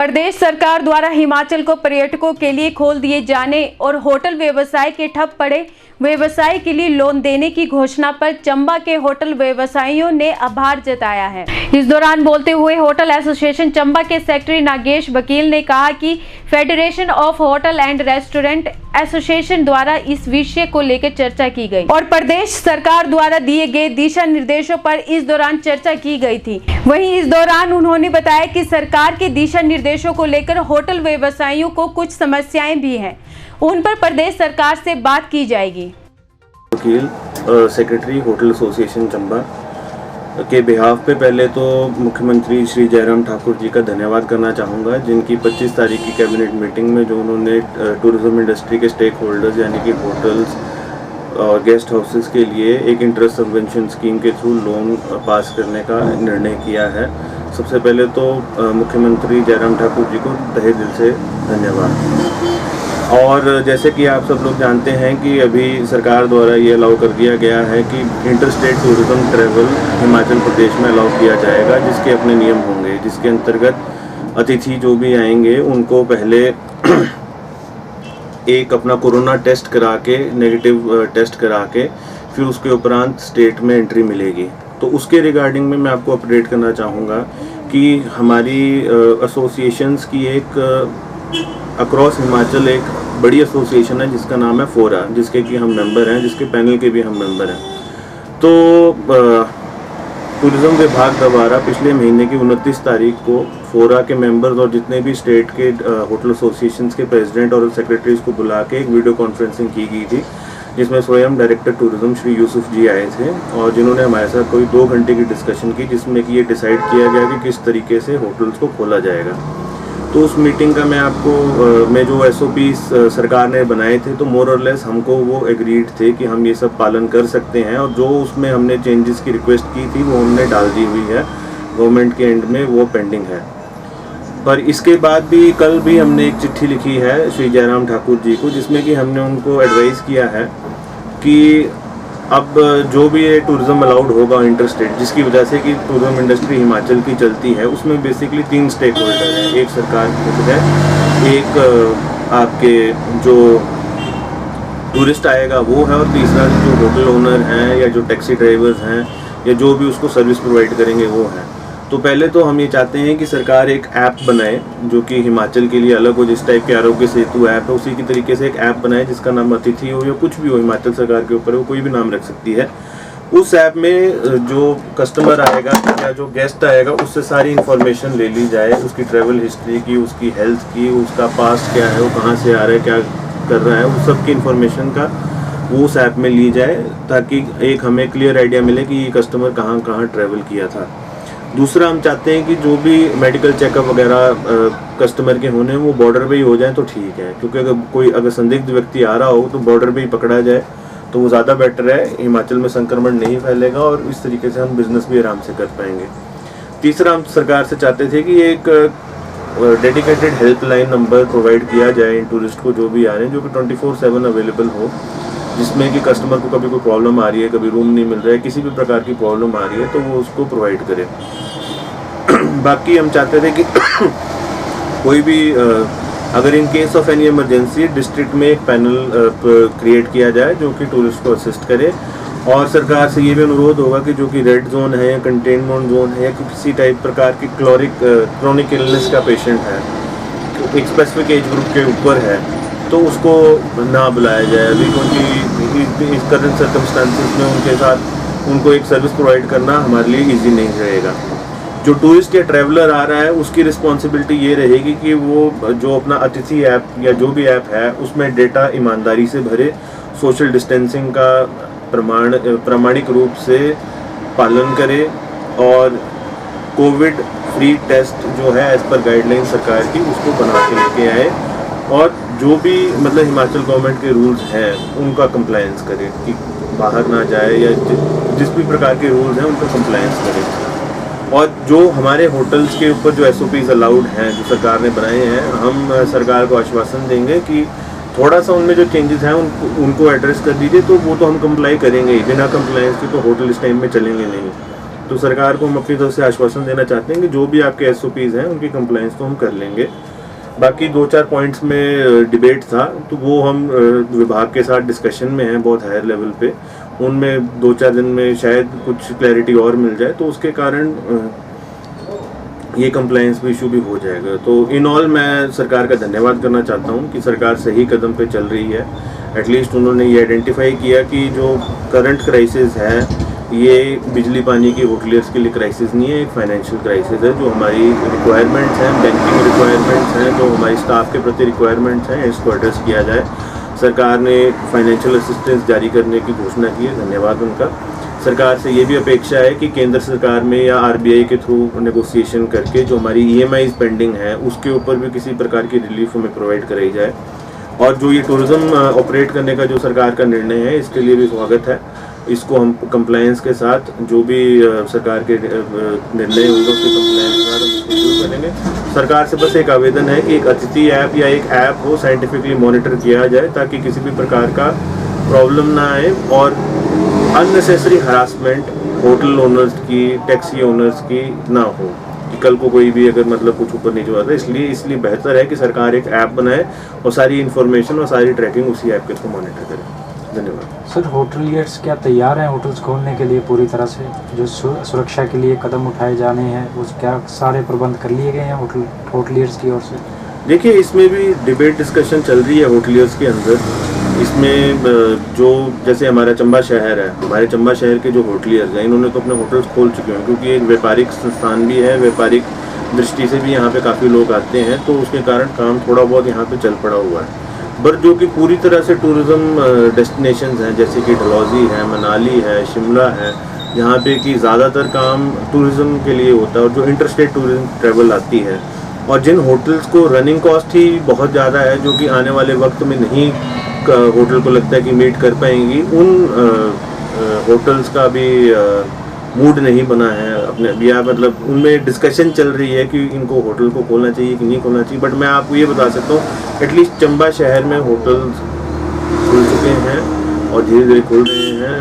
प्रदेश सरकार द्वारा हिमाचल को पर्यटकों के लिए खोल दिए जाने और होटल व्यवसाय के ठप पड़े व्यवसाय के लिए लोन देने की घोषणा पर चंबा के होटल व्यवसायियों ने आभार जताया है। इस दौरान बोलते हुए होटल एसोसिएशन चंबा के सेक्रेटरी नागेश वकील ने कहा कि federation of hotel and restaurant association द्वारा इस विषय को लेकर चर्चा की गई और प्रदेश सरकार द्वारा दिए गए दिशा निर्देशों पर इस दौरान चर्चा की गई थी। वहीं इस दौरान उन्होंने बताया कि सरकार के दिशा निर्देशों को लेकर होटल व्यवसायियों को कुछ समस्याएं भी हैं, उन पर प्रदेश सरकार से बात की जाएगी। वकील सेक्रेटरी होटल एसोसिएशन चंबा के बिहाफ पे पहले तो मुख्यमंत्री श्री जयराम ठाकुर जी का धन्यवाद करना चाहूँगा, जिनकी 25 तारीख की कैबिनेट मीटिंग में जो उन्होंने टूरिज्म इंडस्ट्री के स्टेक होल्डर्स यानी कि होटल्स और गेस्ट हाउसेस के लिए एक इंटरेस्ट सबवेंशन स्कीम के थ्रू लोन पास करने का निर्णय किया है। सबसे पहले तो मुख्यमंत्री जयराम ठाकुर जी को तहे दिल से धन्यवाद। और जैसे कि आप सब लोग जानते हैं कि अभी सरकार द्वारा ये अलाउ कर दिया गया है कि interstate tourism travel Himachal Pradesh में अलाउ किया जाएगा, जिसके अपने नियम होंगे, जिसके अंतर्गत अतिथि जो भी आएंगे उनको पहले एक अपना कोरोना टेस्ट करा के, नेगेटिव टेस्ट करा के, फिर उसके उपरांत स्टेट में एंट्री मिलेगी। तो उसके रिगार्डिंग में मैं आपको अपडेट करना चाहूँगा कि हमारी एसोसिएशंस की एक अक्रॉस हिमाचल एक बड़ी एसोसिएशन है जिसका नाम है फोरा, जिसके कि हम मेंबर हैं, जिसके पैनल के भी हम मेंबर हैं। तो टूरिज्म विभाग द्वारा पिछले महीने की 29 तारीख को फोरा के मेंबर्स और जितने भी स्टेट के होटल एसोसिएशंस के प्रेसिडेंट और सेक्रेटरीज को बुला के एक वीडियो कॉन्फ्रेंसिंग की गई थी, जिसमें स्वयं डायरेक्टर टूरिज्म श्री यूसुफ जी आए थे और जिन्होंने हमारे साथ कोई 2 घंटे की डिस्कशन की, जिसमें कि ये डिसाइड किया गया कि किस तरीके से होटल्स को खोला जाएगा। तो उस मीटिंग का मैं आपको में जो SOPs सरकार ने बनाए थे, तो मोर और लेस हमको वो एग्रीड थे कि हम ये सब पालन कर सकते हैं, और जो उसमें हमने चेंजेस की रिक्वेस्ट की थी वो हमने डाल दी हुई है गवर्नमेंट के एंड में, वो पेंडिंग है। पर इसके बाद भी कल भी हमने एक चिट्ठी लिखी है श्री जयराम ठाकुर जी को, जिसमें कि हमने उनको एडवाइस किया है कि अब जो भी ये टूरिज्म अलाउड होगा इंटरस्टेट, जिसकी वजह से कि टूरिज्म इंडस्ट्री हिमाचल की चलती है, उसमें बेसिकली 3 स्टेक होल्डर हैं। एक सरकार है, एक आपके जो टूरिस्ट आएगा वो है, और तीसरा जो होटल ओनर हैं या जो टैक्सी ड्राइवर्स हैं या जो भी उसको सर्विस प्रोवाइड करेंगे वो हैं। तो पहले तो हम ये चाहते हैं कि सरकार एक ऐप बनाए जो कि हिमाचल के लिए अलग हो, जिस टाइप के आरोग्य सेतु ऐप है उसी की तरीके से एक ऐप बनाए जिसका नाम अतिथि हो या कुछ भी हो, हिमाचल सरकार के ऊपर वो कोई भी नाम रख सकती है। उस ऐप में जो कस्टमर आएगा या जो गेस्ट आएगा उससे सारी इन्फॉर्मेशन ले ली जाए, उसकी ट्रैवल हिस्ट्री की, उसकी हेल्थ की, उसका पास्ट क्या है, वो कहाँ से आ रहा है, क्या कर रहा है, उस सब की इन्फॉर्मेशन का वो उस ऐप में ली जाए, ताकि एक हमें क्लियर आइडिया मिले कि ये कस्टमर कहाँ कहाँ ट्रैवल किया था। दूसरा, हम चाहते हैं कि जो भी मेडिकल चेकअप वगैरह कस्टमर के होने वो बॉर्डर पे ही हो जाए तो ठीक है, क्योंकि अगर संदिग्ध व्यक्ति आ रहा हो तो बॉर्डर पे ही पकड़ा जाए तो वो ज़्यादा बेटर है, हिमाचल में संक्रमण नहीं फैलेगा और इस तरीके से हम बिज़नेस भी आराम से कर पाएंगे। तीसरा, हम सरकार से चाहते थे कि एक डेडिकेटेड हेल्पलाइन नंबर प्रोवाइड किया जाए इन टूरिस्ट को जो भी आ रहे हैं, जो कि 24/7 अवेलेबल हो, जिसमें कि कस्टमर को कभी कोई प्रॉब्लम आ रही है, कभी रूम नहीं मिल रहा है, किसी भी प्रकार की प्रॉब्लम आ रही है तो वो उसको प्रोवाइड करे। बाकी हम चाहते थे कि कोई भी अगर in case of any emergency district में एक पैनल क्रिएट किया जाए जो कि टूरिस्ट को असिस्ट करे, और सरकार से ये भी अनुरोध होगा कि जो कि रेड जोन है या कंटेनमेंट जोन है या किसी टाइप प्रकार की क्रोनिक इलनेस का पेशेंट है, एक स्पेसिफिक एज ग्रुप के ऊपर है, तो उसको ना बुलाया जाए अभी, क्योंकि इस करंट सर्कमस्टांसिस में उनके साथ उनको एक सर्विस प्रोवाइड करना हमारे लिए इजी नहीं रहेगा। जो टूरिस्ट या ट्रैवलर आ रहा है उसकी रिस्पॉन्सिबिलिटी ये रहेगी कि वो जो अपना अतिथि ऐप या जो भी ऐप है उसमें डेटा ईमानदारी से भरे, सोशल डिस्टेंसिंग का प्रामाणिक रूप से पालन करे, और कोविड फ्री टेस्ट जो है एज पर गाइडलाइन सरकार की उसको बना के लेके आए, और जो भी मतलब हिमाचल गवर्नमेंट के रूल्स हैं उनका कंप्लायंस करे, कि बाहर ना जाए या जिस भी प्रकार के रूल्स हैं उनका कंप्लायंस करे। और जो हमारे होटल्स के ऊपर जो SOPs अलाउड हैं जो सरकार ने बनाए हैं, हम सरकार को आश्वासन देंगे कि थोड़ा सा उनमें जो चेंजेस हैं उनको एड्रेस कर दीजिए, तो वो तो हम कंप्लाई करेंगे ही, बिना कंप्लायंस के तो होटल इस टाइम में चलेंगे नहीं। तो सरकार को हम अपनी तरफ से आश्वासन देना चाहते हैं कि जो भी आपके SOPs हैं उनकी कंप्लाइंस तो हम कर लेंगे। बाकी 2-4 पॉइंट्स में डिबेट था, तो वो हम विभाग के साथ डिस्कशन में हैं बहुत हायर लेवल पे। उनमें 2-4 दिन में शायद कुछ क्लैरिटी और मिल जाए, तो उसके कारण ये कंप्लाइंस इशू भी हो जाएगा। तो इन ऑल मैं सरकार का धन्यवाद करना चाहता हूँ कि सरकार सही कदम पे चल रही है। एटलीस्ट उन्होंने ये आइडेंटिफाई किया कि जो करंट क्राइसिस है ये बिजली पानी की होटलियर्स के लिए क्राइसिस नहीं है, एक फाइनेंशियल क्राइसिस है। जो हमारी रिक्वायरमेंट्स हैं, बैंकिंग रिक्वायरमेंट्स हैं, जो हमारी स्टाफ के प्रति रिक्वायरमेंट्स हैं, इसको एड्रेस किया जाए। सरकार ने फाइनेंशियल असिस्टेंस जारी करने की घोषणा की है, धन्यवाद उनका। सरकार से ये भी अपेक्षा है कि केंद्र सरकार में या RBI के थ्रू नेगोशिएशन करके जो हमारी EMIs पेंडिंग है उसके ऊपर भी किसी प्रकार की रिलीफ हमें प्रोवाइड कराई जाए। और जो ये टूरिज़्म ऑपरेट करने का जो सरकार का निर्णय है, इसके लिए भी स्वागत है। इसको हम कंप्लायंस के साथ जो भी सरकार के निर्णय होंगे उसके कंप्लायंस के साथ हम शुरू करेंगे। सरकार से बस एक आवेदन है कि एक अतिथि ऐप या एक ऐप हो साइंटिफिकली मॉनिटर किया जाए, ताकि किसी भी प्रकार का प्रॉब्लम ना आए और अननेसेसरी हरासमेंट होटल ओनर्स की, टैक्सी ओनर्स की ना हो, कि कल को कोई भी अगर मतलब कुछ ऊपर नीचे होता है। इसलिए बेहतर है कि सरकार एक ऐप बनाए और सारी इन्फॉर्मेशन और सारी ट्रैकिंग उसी ऐप के थ्रू मॉनिटर करे। धन्यवाद। सर, होटलियर्स क्या तैयार हैं होटल्स खोलने के लिए पूरी तरह से? जो सुरक्षा के लिए कदम उठाए जाने हैं वो क्या सारे प्रबंध कर लिए गए हैं होटलियर्स की ओर से? देखिए, इसमें भी डिबेट डिस्कशन चल रही है होटलियर्स के अंदर। इसमें जो जैसे हमारा चंबा शहर है, हमारे चंबा शहर के जो होटलियर्स हैं इन्होंने तो अपने होटल्स खोल चुके हैं, क्योंकि एक व्यापारिक संस्थान भी है, व्यापारिक दृष्टि से भी यहाँ पे काफ़ी लोग आते हैं, तो उसके कारण काम थोड़ा बहुत यहाँ पे चल पड़ा हुआ है। बट जो कि पूरी तरह से टूरिज़्म डेस्टिनेशंस हैं, जैसे कि डलहौजी है, मनाली है, शिमला है, यहाँ पे कि ज़्यादातर काम टूरिज़्म के लिए होता है। और जो इंटरस्टेट टूरिज़्म ट्रैवल आती है और जिन होटल्स को रनिंग कॉस्ट ही बहुत ज़्यादा है, जो कि आने वाले वक्त में नहीं होटल को लगता है कि मीट कर पाएंगी, उन होटल्स का भी मूड नहीं बना है अपने, या मतलब उनमें डिस्कशन चल रही है कि इनको होटल को खोलना चाहिए कि नहीं खोलना चाहिए। बट मैं आपको ये बता सकता हूँ एटलीस्ट चंबा शहर में होटल्स खुल चुके हैं और धीरे धीरे खुल रहे हैं।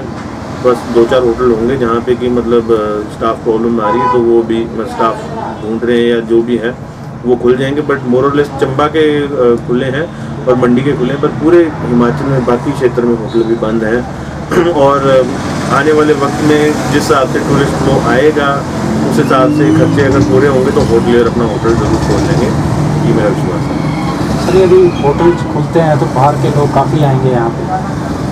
बस 2-4 होटल होंगे जहाँ पे कि मतलब स्टाफ प्रॉब्लम आ रही है, तो वो भी स्टाफ ढूंढ रहे हैं या जो भी है वो खुल जाएंगे। बट मोर और लेस चंबा के खुले हैं और मंडी के खुले हैं, पर पूरे हिमाचल में बाकी क्षेत्र में होटल भी बंद हैं। और आने वाले वक्त में जिस हिसाब से टूरिस्ट फ्लो आएगा उस हिसाब से खर्चे अगर पूरे होंगे तो होटलियर अपना होटल जरूर खोल लेंगे, ये मेरा विश्वास है। सर, यदि होटल्स खुलते हैं तो बाहर के लोग काफ़ी आएंगे यहाँ पे,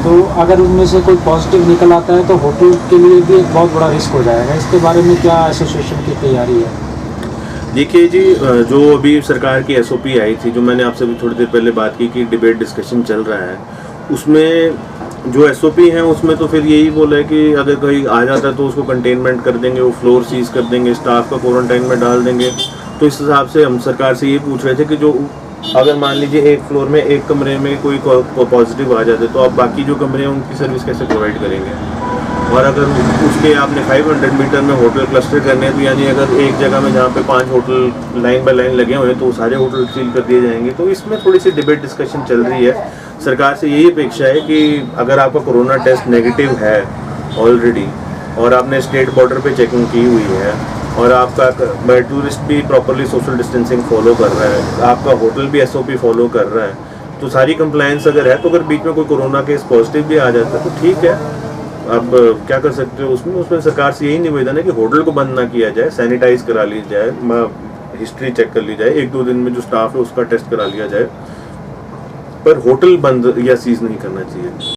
तो अगर उनमें से कोई पॉजिटिव निकल आता है तो होटल के लिए भी एक बहुत बड़ा रिस्क हो जाएगा। इसके बारे में क्या एसोसिएशन की तैयारी है? देखिए जी, जो अभी सरकार की SOP आई थी, जो मैंने आपसे भी थोड़ी देर पहले बात की कि डिबेट डिस्कशन चल रहा है, उसमें जो SOP हैं उसमें तो फिर यही बोला है कि अगर कोई आ जाता है तो उसको कंटेनमेंट कर देंगे, वो फ्लोर सीज कर देंगे, स्टाफ का क्वारंटाइन में डाल देंगे। तो इस हिसाब से हम सरकार से ये पूछ रहे थे कि जो अगर मान लीजिए एक फ्लोर में एक कमरे में कोई पॉजिटिव आ जाते तो आप बाकी जो कमरे हैं उनकी सर्विस कैसे प्रोवाइड करेंगे? और अगर उसके आपने 500 मीटर में होटल क्लस्टर करने हैं, तो यानी अगर एक जगह में जहाँ पे 5 होटल लाइन बाय लाइन लगे हुए हैं तो सारे होटल सील कर दिए जाएंगे। तो इसमें थोड़ी सी डिबेट डिस्कशन चल रही है। सरकार से यही अपेक्षा है कि अगर आपका कोरोना टेस्ट नेगेटिव है ऑलरेडी और आपने स्टेट बॉर्डर पे चेकिंग की हुई है और आपका टूरिस्ट भी प्रॉपरली सोशल डिस्टेंसिंग फॉलो कर रहा है, आपका होटल भी SOP फॉलो कर रहा है, तो सारी कंप्लायंस अगर है, तो अगर बीच में कोई कोरोना केस पॉजिटिव भी आ जाता है तो ठीक है, अब क्या कर सकते हो उसमें सरकार से यही निवेदन है कि होटल को बंद ना किया जाए, सैनिटाइज करा ली जाए, हिस्ट्री चेक कर ली जाए, 1-2 दिन में जो स्टाफ है उसका टेस्ट करा लिया जाए, पर होटल बंद या सीज नहीं करना चाहिए।